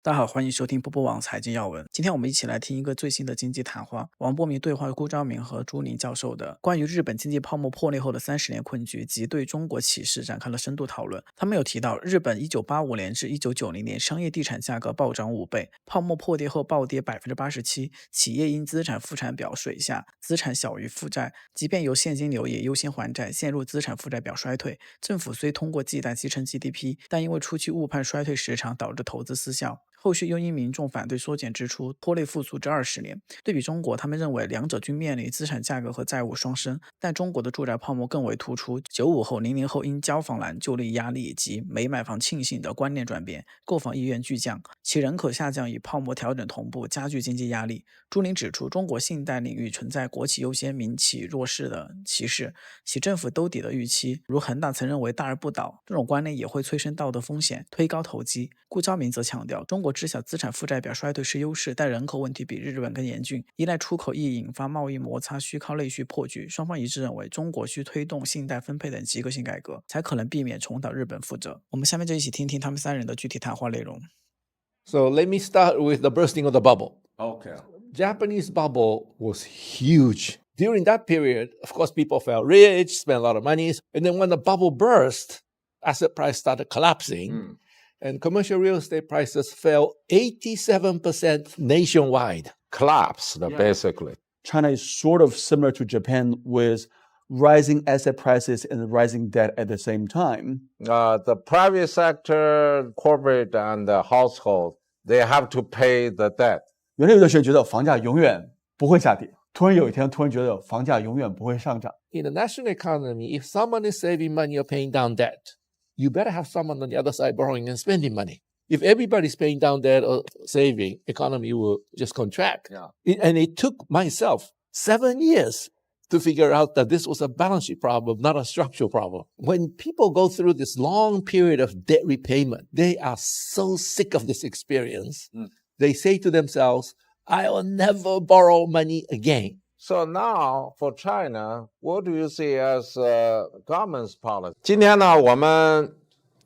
大家好，欢迎收听波波网财经要闻。今天我们一起来听一个最新的经济谈话，王波明对话辜昭明和朱宁教授的关于日本经济泡沫破裂后的30年困局及对中国启示展开了深度讨论。他们有提到，日本1985年至1990年商业地产价格暴涨5倍，泡沫破裂后暴跌87%，企业因资产负债表水下，资产小于负债，即便有现金流也优先还债，陷入资产负债表衰退。政府虽通过借贷集成 GDP， 但因为初期误判衰退时长，导致投资失效。后续又因民众反对缩减支出，拖累复苏至20年。对比中国，他们认为两者均面临资产价格和债务双升，但中国的住宅泡沫更为突出。95后、00后因交房难、就业压力及没买房庆幸的观念转变，购房意愿巨降，其人口下降与泡沫调整同步，加剧经济压力。朱宁指出，中国信贷领域存在国企优先、民企弱势的歧视，其政府兜底的预期，如恒大曾认为大而不倒，这种观念也会催生道德风险，推高投机。顾昭明则强调，中国知晓资产负债表衰退是优势，但人口问题比日本更严峻，依赖出口易引发贸易摩擦，需靠内需破局。双方一致认为，中国需推动信贷分配等极革性改革，才可能避免重蹈日本覆辙。我们下面就一起听听他们三人的具体谈话内容。 So let me start with the bursting of the bubble. Okay. Japanese bubble was huge. During that period, of course, people felt rich, spent a lot of money. And then when the bubble burst, asset price started collapsing. And commercial real estate prices fell 87% nationwide. Collapsed, basically. China is sort of similar to Japan with rising asset prices and rising debt at the same time. The private sector, corporate, and the household, they have to pay the debt. 原来有的人觉得房价永远不会下跌，突然有一天突然觉得房价永远不会上涨。 In the national economy, if someone is saving money or paying down debt, you better have someone on the other side borrowing and spending money. If everybody's paying down debt or saving, economy will just contract. And it took myself 7 years to figure out that this was a balance sheet problem, not a structural problem. When people go through this long period of debt repayment, they are so sick of this experience. They say to themselves, I will never borrow money again. So now, for China, what do you see as government's policy? 今天呢，我们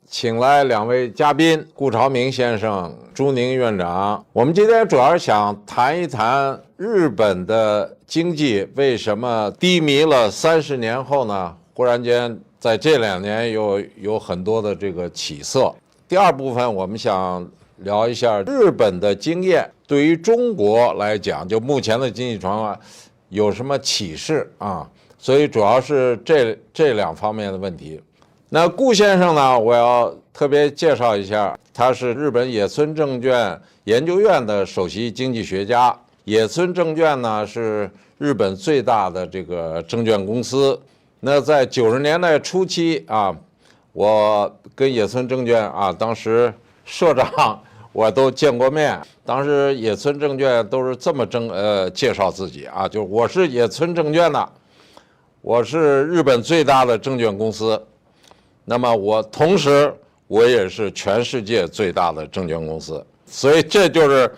请来两位嘉宾，顾朝明先生、朱宁院长。我们今天主要是想谈一谈日本的经济为什么低迷了30年后呢，忽然间在这2年又有很多的这个起色。第二部分我们想聊一下日本的经验对于中国来讲，就目前的经济状况有什么启示啊？所以主要是这2方面的问题。那顾先生呢，我要特别介绍一下，他是日本野村证券研究院的首席经济学家。野村证券呢是日本最大的这个证券公司。那在90年代初期啊，我跟野村证券啊，当时社长我都见过面。当时野村证券都是这么介绍自己啊，就是我是野村证券的，我是日本最大的证券公司。那么同时我也是全世界最大的证券公司，所以这就是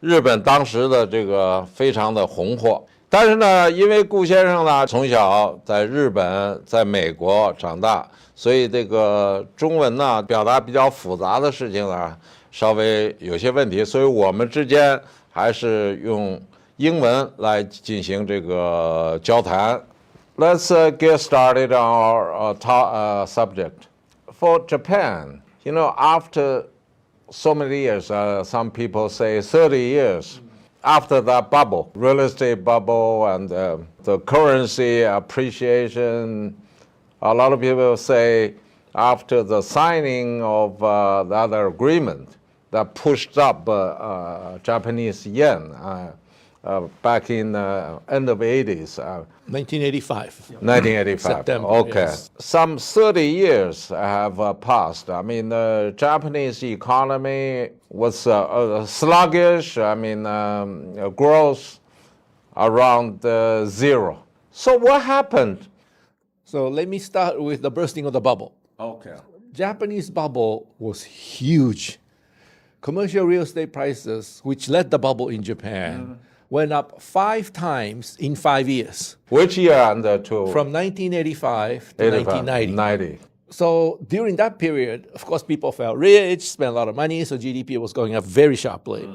日本当时的这个非常的红火。但是呢，因为顾先生呢从小在日本、在美国长大，所以这个中文呢表达比较复杂的事情呢稍微有些问题，所以我们之间还是用英文来进行这个交谈。Let's get started on our subject. For Japan, after so many years, some people say 30 years, after that bubble, real estate bubble and the currency appreciation, a lot of people say after the signing of the other agreement that pushed up Japanese yen back in end of 80s. 1985. 1985. September, Okay. yes. Some 30 years have passed. I mean, the Japanese economy was sluggish. I mean, growth around zero. So what happened? So let me start with the bursting of the bubble. Okay. Japanese bubble was huge. Commercial real estate prices, which led the bubble in Japan, went up 5 times in 5 years. Which year and to? From 1985 to 1990. 90. So during that period, of course, people felt rich, spent a lot of money, so GDP was going up very sharply.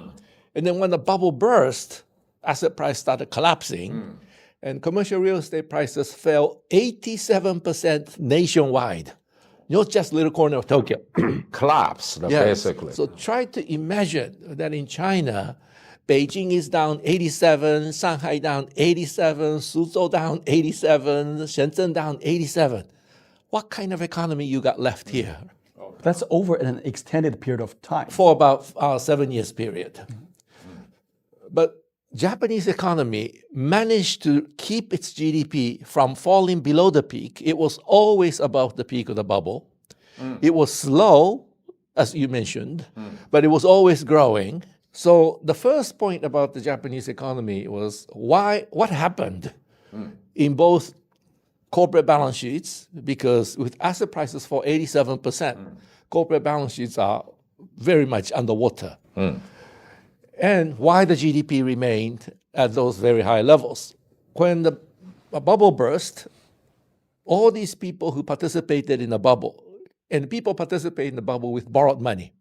And then when the bubble burst, asset price started collapsing, and commercial real estate prices fell 87% nationwide, not just little corner of Tokyo. Collapsed, basically. So try to imagine that in China, Beijing is down 87, Shanghai down 87, Suzhou down 87, Shenzhen down 87. What kind of economy you got left here? That's over an extended period of time. For about 7 years period. But Japanese economy managed to keep its GDP from falling below the peak. It was always above the peak of the bubble. It was slow, as you mentioned, but it was always growing. So the first point about the Japanese economy was what happened in both corporate balance sheets, because with asset prices for 87%, corporate balance sheets are very much underwater. And why the GDP remained at those very high levels. When the bubble burst, all these people who participated in the bubble, and people participate in the bubble with borrowed money.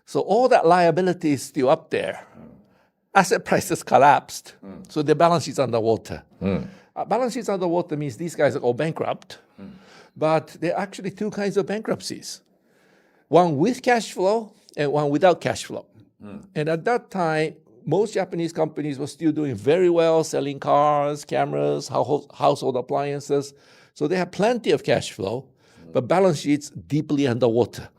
So all that liability is still up there. Asset prices collapsed, so their balance sheet's underwater. Balance sheets underwater means these guys are all bankrupt, but there are actually two kinds of bankruptcies. One with cash flow and one without cash flow. And at that time, most Japanese companies were still doing very well, selling cars, cameras, household appliances. So they had plenty of cash flow, but balance sheets deeply underwater.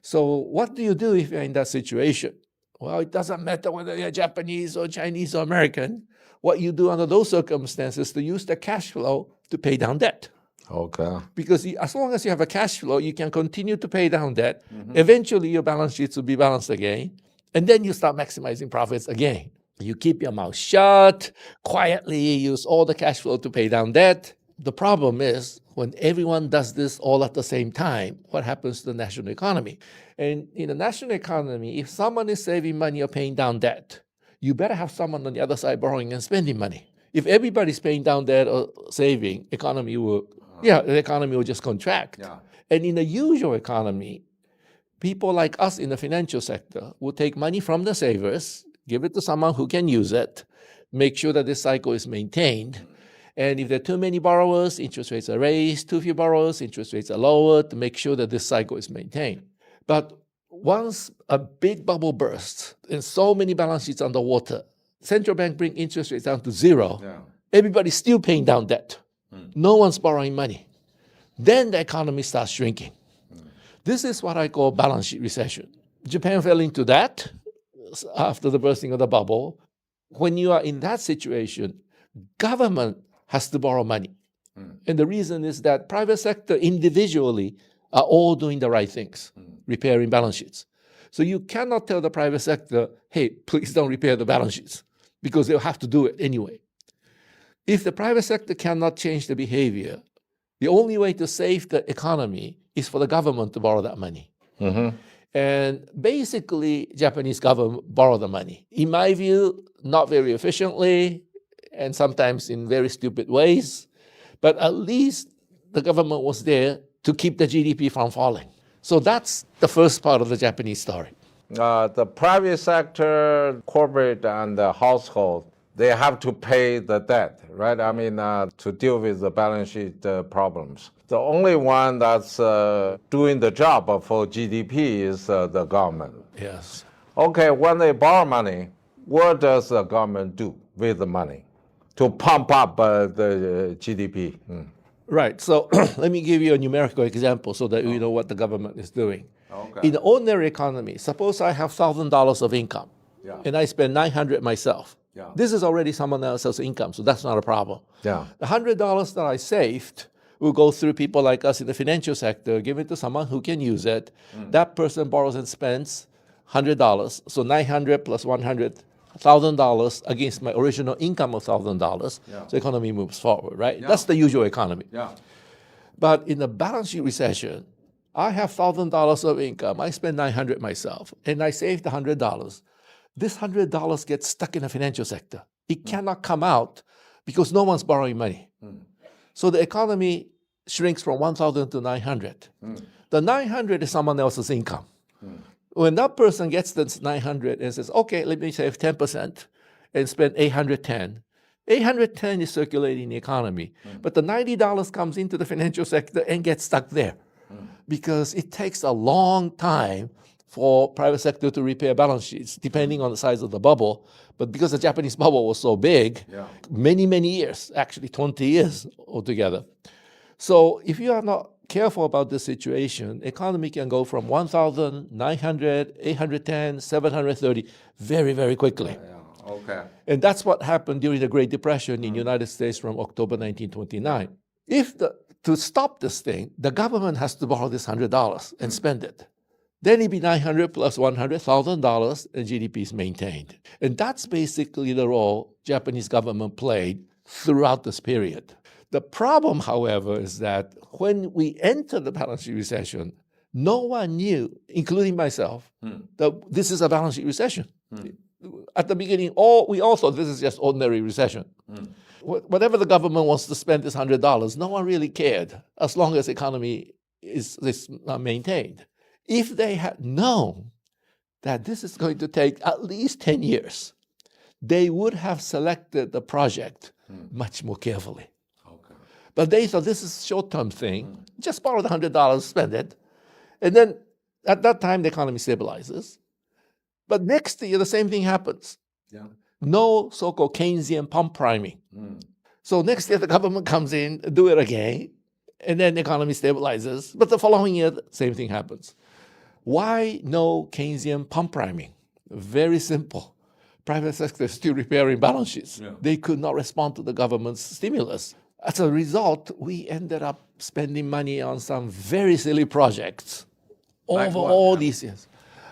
So what do you do if you're in that situation? Well, it doesn't matter whether you're Japanese or Chinese or American. What you do under those circumstances is to use the cash flow to pay down debt. Okay. Because as long as you have a cash flow, you can continue to pay down debt. Eventually, your balance sheets will be balanced again. And then you start maximizing profits again. You keep your mouth shut, quietly use all the cash flow to pay down debt. The problem is when everyone does this all at the same time, what happens to the national economy? And in the national economy, if someone is saving money or paying down debt, you better have someone on the other side borrowing and spending money. If everybody's paying down debt or saving, the economy will just contract. And in the usual economy, people like us in the financial sector will take money from the savers, give it to someone who can use it, make sure that this cycle is maintained. And if there are too many borrowers, interest rates are raised. Too few borrowers, interest rates are lowered to make sure that this cycle is maintained. But once a big bubble bursts and so many balance sheets underwater, central bank bring interest rates down to zero. Everybody's still paying down debt. No one's borrowing money. Then the economy starts shrinking. This is what I call balance sheet recession. Japan fell into that after the bursting of the bubble. When you are in that situation, government has to borrow money. And the reason is that private sector individually are all doing the right things, repairing balance sheets. So you cannot tell the private sector, hey, please don't repair the balance sheets, because they'll have to do it anyway. If the private sector cannot change the behavior, the only way to save the economy is for the government to borrow that money. And basically, Japanese government borrow the money. In my view, not very efficiently, and sometimes in very stupid ways. But at least the government was there to keep the GDP from falling. So that's the first part of the Japanese story. The private sector, corporate, and the household, they have to pay the debt, right? I mean, to deal with the balance sheet problems. The only one that's doing the job for GDP is the government. Yes. Okay, when they borrow money, what does the government do with the money to pump up the GDP? Right. So let me give you a numerical example so that you know what the government is doing. Okay. In the ordinary economy, suppose I have $1,000 of income and I spend $900 myself. This is already someone else's income, so that's not a problem. The $100 that I saved will go through people like us in the financial sector, give it to someone who can use it. That person borrows and spends $100. So 900 plus 100, $1,000 against my original income of $1,000. So the economy moves forward, right? That's the usual economy. But in the balance sheet recession, I have $1,000 of income. I spend 900 myself, and I saved $100. This $100 gets stuck in the financial sector. It cannot come out because no one's borrowing money. So the economy shrinks from 1,000 to 900. The 900 is someone else's income. When that person gets this 900 and says, okay, let me save 10% and spend 810, 810 is circulating in the economy, but the $90 comes into the financial sector and gets stuck there because it takes a long time for private sector to repair balance sheets, depending on the size of the bubble. But because the Japanese bubble was so big, many, many years, actually 20 years altogether. So if you are not careful about this situation, economy can go from 1,000, 900, 810, 730 very, very quickly. Okay. And that's what happened during the Great Depression in the United States from October 1929. To stop this thing, the government has to borrow this $100 and spend it. Then it'd be 900 plus $100,000 and GDP is maintained. And that's basically the role Japanese government played throughout this period. The problem, however, is that when we entered the balance sheet recession, no one knew, including myself, that this is a balance sheet recession. At the beginning, we all thought this is just ordinary recession. Whatever the government wants to spend this $100, no one really cared as long as the economy is maintained. If they had known that this is going to take at least 10 years, they would have selected the project much more carefully. Okay. But they thought this is a short-term thing. Just borrow the $100, spend it. And then at that time, the economy stabilizes. But next year, the same thing happens. Yeah. No so-called Keynesian pump priming. So next year, the government comes in, do it again, and then the economy stabilizes. But the following year, the same thing happens. Why no Keynesian pump priming? Very simple. Private sector is still repairing balance sheets. Yeah. They could not respond to the government's stimulus. As a result, we ended up spending money on some very silly projects over all these years.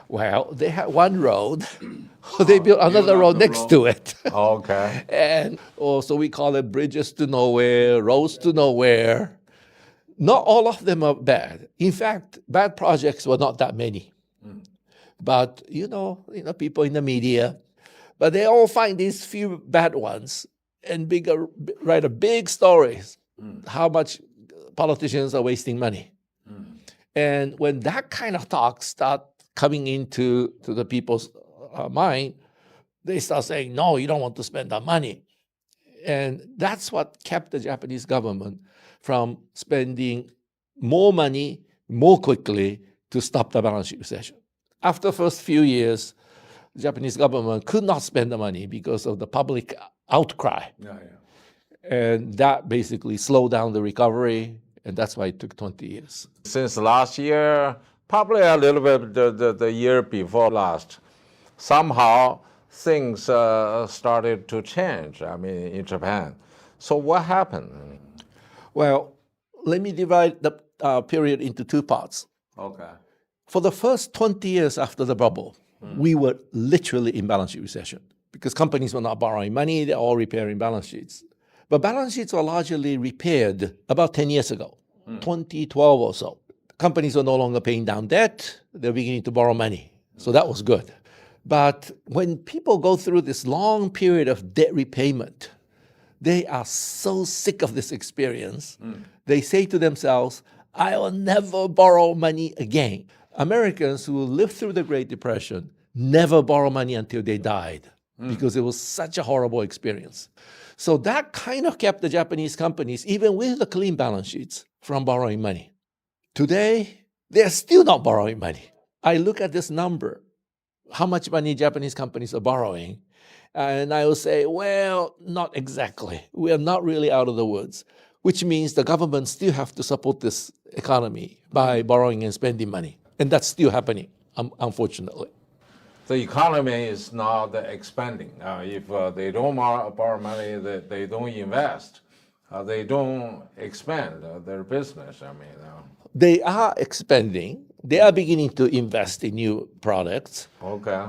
Well, they had one road. They built another road next to it. Okay. And also we call it bridges to nowhere, roads to nowhere. Not all of them are bad. In fact, bad projects were not that many. But, you know, people in the media, but they all find these few bad ones and write a big stories how much politicians are wasting money. And when that kind of talk start coming into the people's mind, they start saying, no, you don't want to spend that money. And that's what kept the Japanese government from spending more money more quickly to stop the balance sheet recession. After the first few years, the Japanese government could not spend the money because of the public outcry. And that basically slowed down the recovery, and that's why it took 20 years. Since last year, probably a little bit the year before last, somehow things started to change, in Japan. So what happened? Well, let me divide the period into two parts. Okay. For the first 20 years after the bubble, we were literally in balance sheet recession because companies were not borrowing money, they're all repairing balance sheets. But balance sheets were largely repaired about 10 years ago, 2012 or so. Companies were no longer paying down debt, they're beginning to borrow money. So that was good. But when people go through this long period of debt repayment, they are so sick of this experience, they say to themselves, I will never borrow money again. Americans who lived through the Great Depression never borrow money until they died because it was such a horrible experience. So that kind of kept the Japanese companies, even with the clean balance sheets, from borrowing money. Today, they're still not borrowing money. I look at this number, how much money Japanese companies are borrowing, and I will say, well, not exactly. We are not really out of the woods, which means the government still have to support this economy by borrowing and spending money. And that's still happening, unfortunately. The economy is not expanding. If they don't borrow money, they don't invest. They don't expand their business. They are expanding. They are beginning to invest in new products. Okay.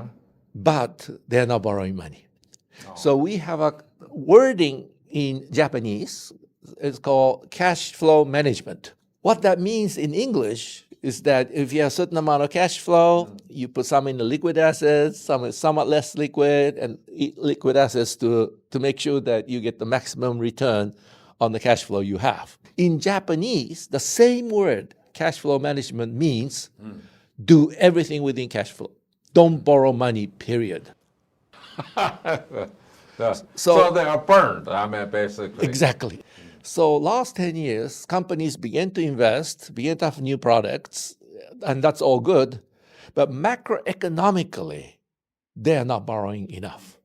But they're not borrowing money. So we have a wording in Japanese. It's called cash flow management. What that means in English is that if you have a certain amount of cash flow, you put some in the liquid assets, some is somewhat less liquid, and liquid assets to make sure that you get the maximum return on the cash flow you have. In Japanese, the same word, cash flow management, means do everything within cash flow. Don't borrow money, period. So they are burned, basically. Exactly. So last 10 years, companies began to invest, began to have new products, and that's all good. But macroeconomically, they are not borrowing enough,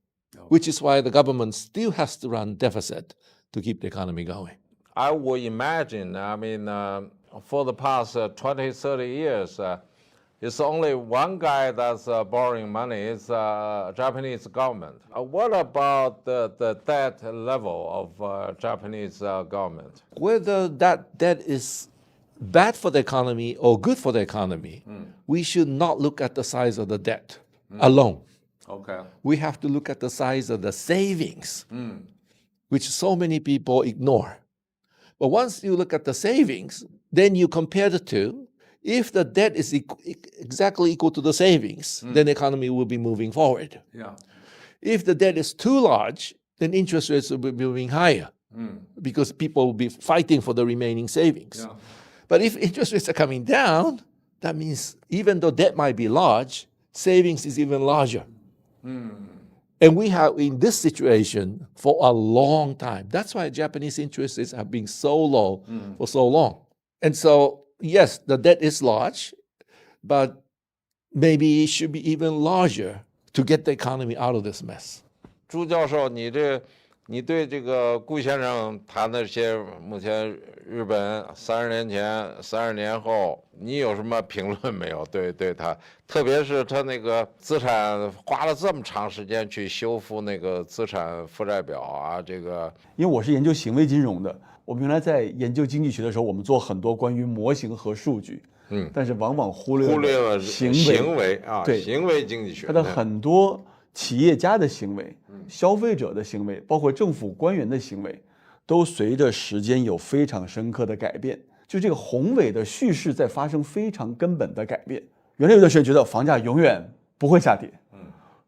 which is why the government still has to run deficit to keep the economy going. I would imagine, for the past 20, 30 years, it's only one guy that's borrowing money. It's Japanese government. What about the debt level of Japanese government? Whether that debt is bad for the economy or good for the economy, we should not look at the size of the debt alone. Okay. We have to look at the size of the savings, which so many people ignore. But once you look at the savings, then you compare the two. If the debt is exactly equal to the savings, then the economy will be moving forward. Yeah. If the debt is too large, then interest rates will be moving higher because people will be fighting for the remaining savings. Yeah. But if interest rates are coming down, that means even though debt might be large, savings is even larger. And we have in this situation for a long time. That's why Japanese interest rates have been so low for so long. And so, yes, the debt is large, but maybe it should be even larger to get the economy out of this mess. 朱教授，你对这个顾先生谈的这些目前日本30年前、30年后，你有什么评论没有？对他，特别是他那个资产花了这么长时间去修复那个资产负债表啊，这个。因为我是研究行为金融的，我们原来在研究经济学的时候，我们做很多关于模型和数据，但是往往忽略了行为啊，对，行为经济学，它的很多企业家的行为、消费者的行为，包括政府官员的行为，都随着时间有非常深刻的改变。就这个宏伟的叙事在发生非常根本的改变。原来有段时间觉得房价永远不会下跌，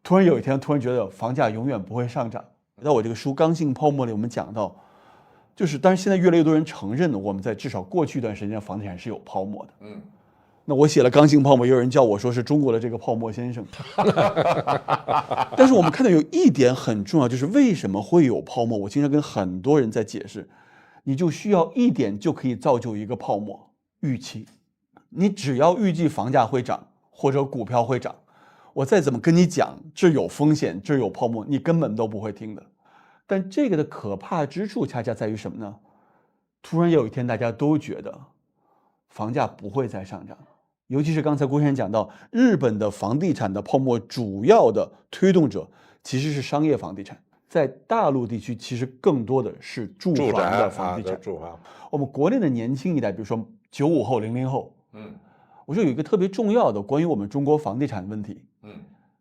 突然有一天突然觉得房价永远不会上涨。在我这个书《刚性泡沫》里，我们讲到，就是当然现在越来越多人承认了，我们在至少过去一段时间房地产是有泡沫的。那我写了《刚性泡沫》，也有人叫我说是中国的这个泡沫先生。但是我们看到有一点很重要，就是为什么会有泡沫？我经常跟很多人在解释，你就需要一点就可以造就一个泡沫：预期。你只要预计房价会涨或者股票会涨，我再怎么跟你讲这有风险，这有泡沫，你根本都不会听的。但这个的可怕之处恰恰在于什么呢？突然有一天大家都觉得房价不会再上涨。尤其是刚才郭先生讲到，日本的房地产的泡沫主要的推动者其实是商业房地产，在大陆地区其实更多的是住房的房地产。住房。我们国内的年轻一代，比如说95后、00后，我说有一个特别重要的关于我们中国房地产问题，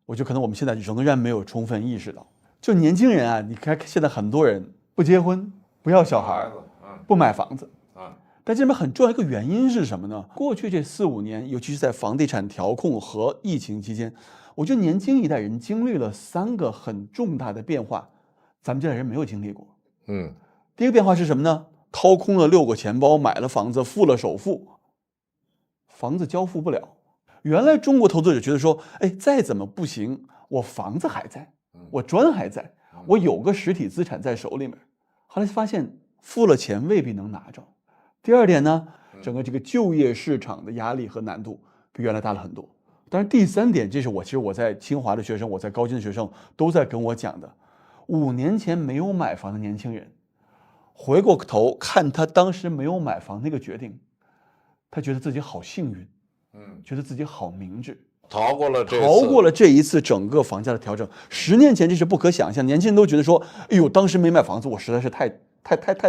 我觉得可能我们现在仍然没有充分意识到，就年轻人啊，你看现在很多人不结婚、不要小孩、不买房子。但这里面很重要一个原因是什么呢？过去这4、5年，尤其是在房地产调控和疫情期间，我觉得年轻一代人经历了3个很重大的变化，咱们这代人没有经历过。第一个变化是什么呢？掏空了6个钱包，买了房子，付了首付，房子交付不了。原来中国投资者觉得说，再怎么不行，我房子还在，我砖还在，我有个实体资产在手里面。后来发现付了钱未必能拿着。第二点呢，整个这个就业市场的压力和难度比原来大了很多。当然第3点，这是其实我在清华的学生，我在高金的学生都在跟我讲的。5年前没有买房的年轻人，回过头看他当时没有买房那个决定，他觉得自己好幸运，觉得自己好明智，逃过了这一次整个房价的调整。10年前这是不可想象，年轻人都觉得说，当时没买房子，我实在是太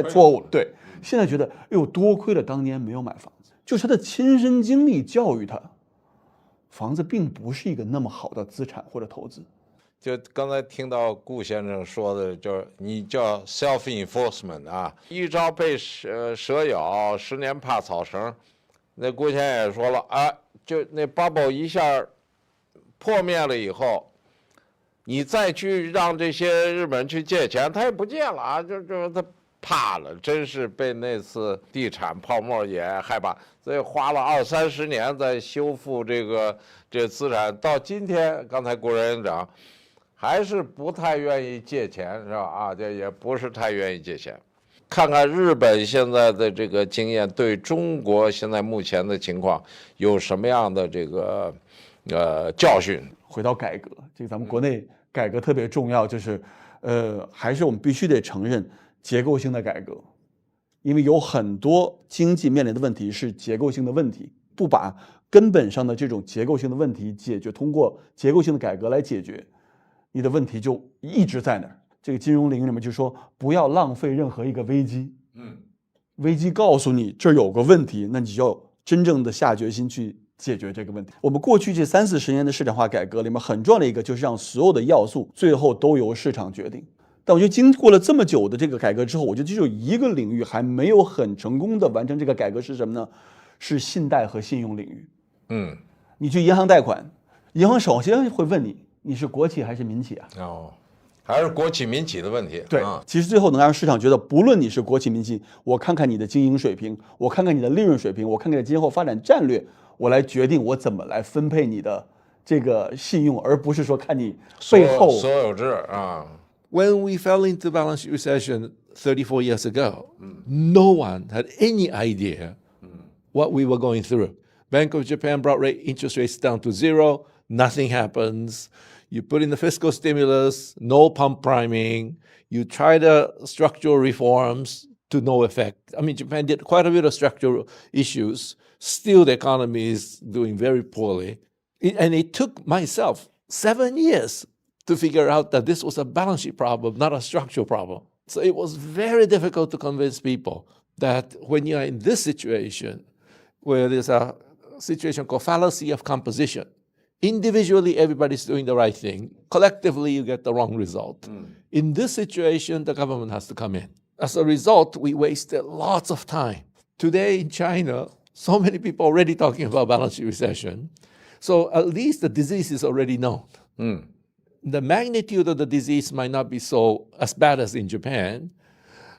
错误了。对。现在觉得，多亏了当年没有买房子，就是他的亲身经历教育他，房子并不是一个那么好的资产或者投资。就刚才听到顾先生说的，就是你叫 self enforcement 啊，一朝被蛇咬，10年怕草绳。那顾先生也说了啊，就那 bubble 一下破灭了以后，你再去让这些日本人去借钱，他也不借了啊，就他怕了，真是被那次地产泡沫也害怕，所以花了20-30年在修复这资产，到今天，刚才郭院长还是不太愿意借钱，是吧？这也不是太愿意借钱。看看日本现在的这个经验，对中国现在目前的情况有什么样的这个教训？回到改革，这个咱们国内改革特别重要，就是还是我们必须得承认结构性的改革，因为有很多经济面临的问题是结构性的问题，不把根本上的这种结构性的问题解决，通过结构性的改革来解决，你的问题就一直在那儿。这个金融领域里面就说不要浪费任何一个危机，危机告诉你这儿有个问题，那你就要真正的下决心去解决这个问题。我们过去这30-40年的市场化改革里面，很重要的一个就是让所有的要素最后都由市场决定。但我觉得经过了这么久的这个改革之后，我觉得只有一个领域还没有很成功的完成这个改革，是什么呢？是信贷和信用领域。你去银行贷款，银行首先会问你，你是国企还是民企啊？还是国企民企的问题。对，其实最后能让市场觉得，不论你是国企民企，我看看你的经营水平，我看看你的利润水平，我看看你的今后发展战略，我来决定我怎么来分配你的这个信用，而不是说看你背后所有制啊。When we fell into balance sheet recession 34 years ago, no one had any idea what we were going through. Bank of Japan brought interest rates down to zero, nothing happens. You put in the fiscal stimulus, no pump priming. You try the structural reforms to no effect. I mean, Japan did quite a bit of structural issues. Still, the economy is doing very poorly. And it took myself 7 years to figure out that this was a balance sheet problem, not a structural problem. So it was very difficult to convince people that when you are in this situation, where there's a situation called fallacy of composition, individually, everybody's doing the right thing. Collectively, you get the wrong result. In this situation, the government has to come in. As a result, we wasted lots of time. Today in China, so many people already talking about balance sheet recession. So at least the disease is already known. The magnitude of the disease might not be so as bad as in Japan,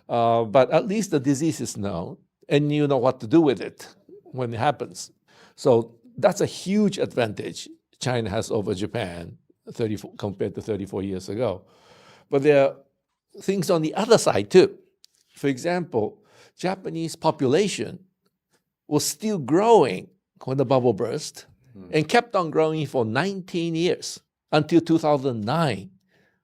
but at least the disease is known, and you know what to do with it when it happens. So that's a huge advantage China has over Japan compared to 34 years ago. But there are things on the other side too. For example, Japanese population was still growing when the bubble burst and kept on growing for 19 years until 2009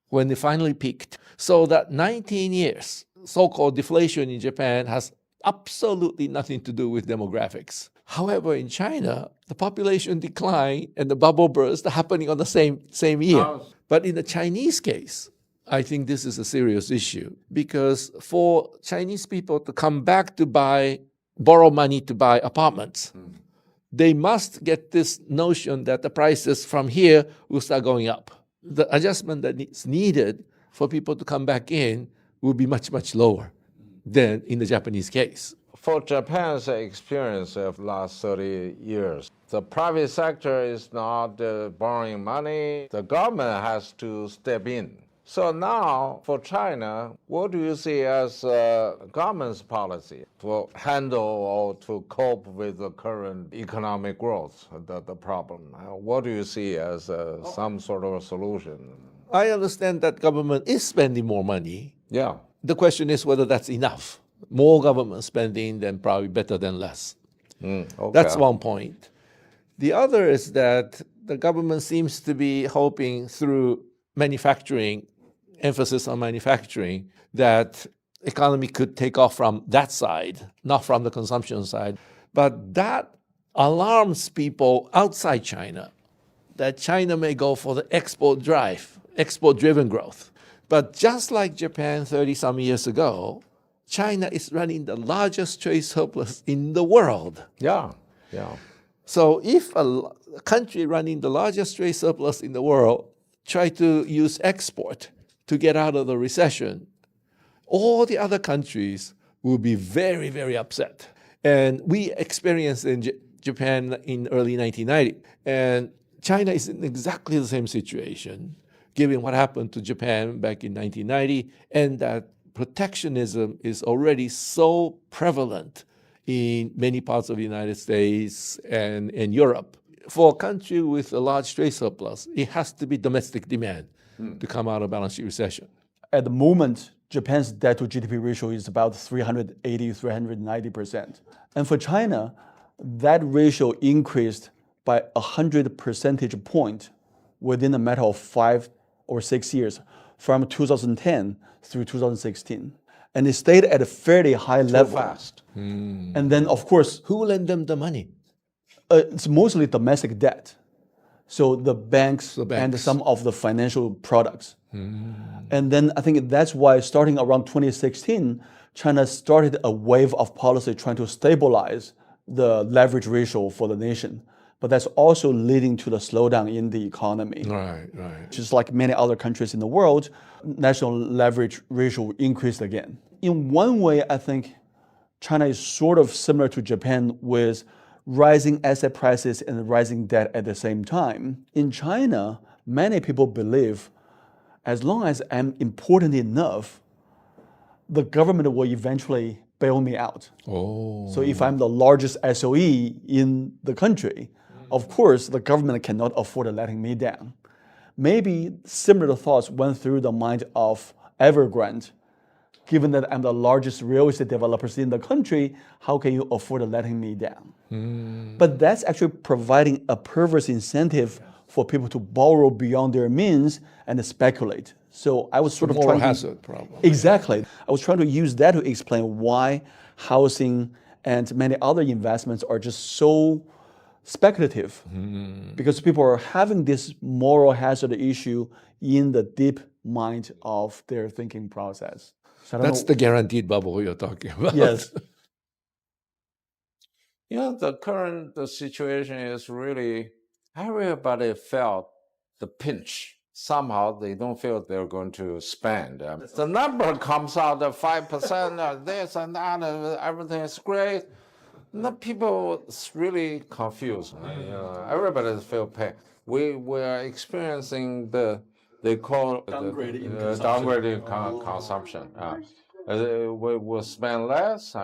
when it finally peaked. So that 19 years, so-called deflation in Japan has absolutely nothing to do with demographics. However, in China, the population decline and the bubble burst are happening on the same year. But in the Chinese case, I think this is a serious issue because for Chinese people to come back to borrow money to buy apartments, they must get this notion that the prices from here will start going up. The adjustment that is needed for people to come back in will be much, much lower than in the Japanese case. For Japan's experience of the last 30 years, the private sector is not borrowing money. The government has to step in. So now, for China, what do you see as government's policy to handle or to cope with the current economic growth, the problem? What do you see as some sort of a solution? I understand that government is spending more money. Yeah. The question is whether that's enough. More government spending than probably better than less. Okay. That's one point. The other is that the government seems to be hoping through manufacturing, emphasis on manufacturing, that economy could take off from that side, not from the consumption side. But that alarms people outside China, that China may go for the export-driven growth. But just like Japan 30-some years ago, China is running the largest trade surplus in the world. Yeah. So if a country running the largest trade surplus in the world try to use export to get out of the recession, all the other countries will be very, very upset. And we experienced in Japan in early 1990. And China is in exactly the same situation, given what happened to Japan back in 1990 and that protectionism is already so prevalent in many parts of the United States and Europe. For a country with a large trade surplus, it has to be domestic demand to come out of balance sheet recession. At the moment, Japan's debt to GDP ratio is about 380, 390%. And for China, that ratio increased by 100 percentage points within a matter of 5 or 6 years, from 2010 through 2016. And it stayed at a fairly high level. Fast. And then, of course, Who lent them the money? It's mostly domestic debt. So the banks, and some of the financial products. And then I think that's why starting around 2016, China started a wave of policy trying to stabilize the leverage ratio for the nation. But that's also leading to the slowdown in the economy. Right. Just like many other countries in the world, national leverage ratio increased again. In one way, I think China is sort of similar to Japan with rising asset prices and rising debt at the same time. In China, many people believe as long as I'm important enough, the government will eventually bail me out. So if I'm the largest SOE in the country, of course, the government cannot afford letting me down. Maybe similar thoughts went through the mind of Evergrande. Given that I'm the largest real estate developers in the country, how can you afford letting me down? But that's actually providing a perverse incentive for people to borrow beyond their means and speculate. So I was sort of moral trying hazard problem. Exactly. I was trying to use that to explain why housing and many other investments are just so speculative, because people are having this moral hazard issue in the deep mind of their thinking process. So That's the guaranteed bubble you're talking about. Yes. The current situation is really, everybody felt the pinch. Somehow they don't feel they're going to spend. The number comes out at 5%, this and that, everything is great. The people is really confused. Everybody feel pain. We are experiencing they call downgrading consumption. We will spend less.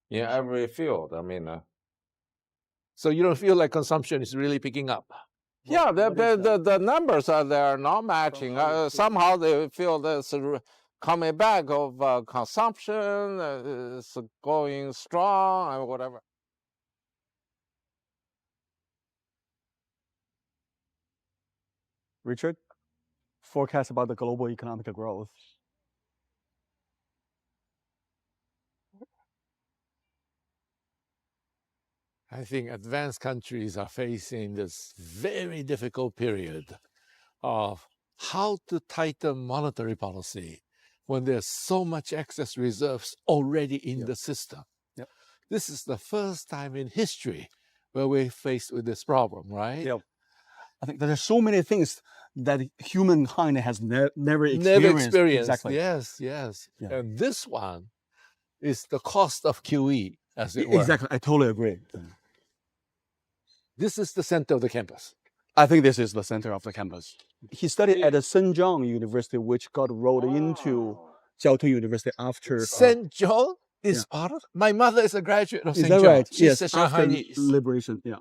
In every field. So you don't feel like consumption is really picking up? Yeah, the numbers are there not matching. Somehow they feel this coming back of consumption is going strong or whatever. Richard, forecast about the global economic growth. I think advanced countries are facing this very difficult period of how to tighten monetary policy when there's so much excess reserves already in the system. This is the first time in history where we're faced with this problem, right? I think there are so many things that humankind has never experienced. Never experienced. Exactly. Yes. And this one is the cost of QE, as it were. Exactly. I totally agree. This is the center of the campus. I think this is the center of the campus. He studied at the St. John University, which got rolled into Jiaotong University after... St. John is part of... My mother is a graduate of St. Is that John. right? She's Yes, a after Shanghainese. liberation,